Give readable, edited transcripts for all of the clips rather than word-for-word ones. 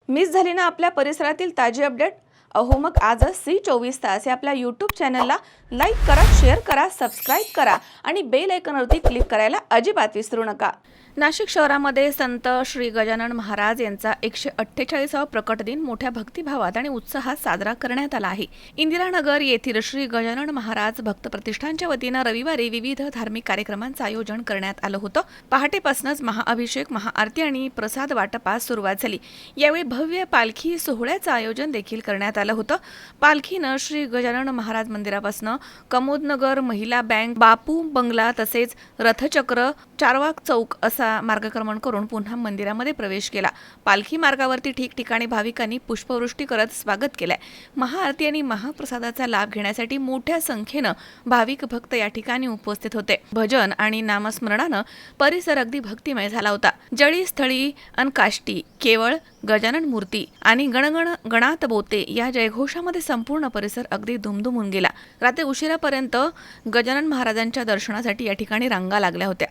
Miss झाली ना आपल्या परिसरातील ताजी अपडेट? अहो मग आजच C24 तास या आपल्या यूट्यूब चॅनलला लाईक करा, शेअर करा, सबस्क्राईब करा आणि बेल आयकॉनवरती क्लिक करायला अजिबात विसरू नका। नाशिक शहरामध्ये संत श्री गजानन महाराज यांचा 148वा प्रकट दिन मोठ्या भक्तिभावात आणि उत्साहात साजरा करण्यात आला आहे। इंदिरानगर येथील श्री गजानन महाराज भक्त प्रतिष्ठानच्या वतीनं रविवारी विविध धार्मिक कार्यक्रमांचं आयोजन करण्यात आलं होतं। पहाटेपासूनच महाअभिषेक, महाआरती आणि प्रसाद वाटपास सुरुवात झाली। यावेळी भव्य पालखी सोहळ्याचं आयोजन देखील करण्यात आलं होतं। पालखीनं श्री गजानन महाराज मंदिरापासून कमोदनगर, महिला बँक, बापू बंगला तसेच रथचक्र, चारवाक चौक असा मार्गक्रमण करून पुन्हा मंदिरामध्ये प्रवेश केला। पालखी मार्गावरती ठिकठिकाणी भाविकांनी पुष्पवृष्टी करत स्वागत केलंय। महाआरती आणि महाप्रसादाचा लाभ घेण्यासाठी मोठ्या संख्येनं भाविक भक्त या ठिकाणी उपस्थित होते। भजन आणि नामस्मरणानं परिसर अगदी भक्तिमय झाला होता। जळी स्थळी अन काष्टी केवळ गजानन मूर्ती आणि गणगण गणात बोते या जयघोषामध्ये संपूर्ण परिसर अगदी दुमदुमून गेला। रात्री उशिरापर्यंत गजानन महाराजांच्या दर्शनासाठी या ठिकाणी रांगा लागल्या होत्या।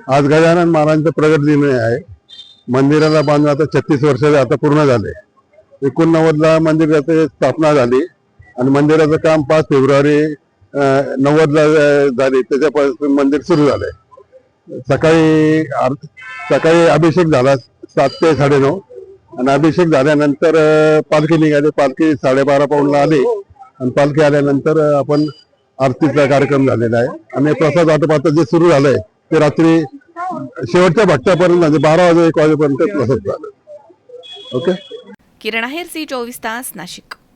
आज गजानन महाराजांचा प्रगट दिन आहे। मंदिराला बांधून आता 36 वर्ष आता पूर्ण झाले। 89ला मंदिराची स्थापना झाली आणि मंदिराचं काम 5 फेब्रुवारी 90ला झाले। त्याच्यापासून मंदिर सुरू झाले। सकाळी अभिषेक झाला 7 ते 9:30 आणि अभिषेक झाल्यानंतर पालखी निघाली। पालखी 12:30 पाऊणला आली आणि पालखी आल्यानंतर आपण आरतीचा कार्यक्रम झालेला आहे आणि प्रसाद वाटपाचं जे सुरू झालंय ते रात्री शेवटच्या भट्ट्यापर्यंत म्हणजे 12 वाजे 1 वाजेपर्यंत प्रसाद झाला। ओके। किरण आहेर, C24 तास, नाशिक।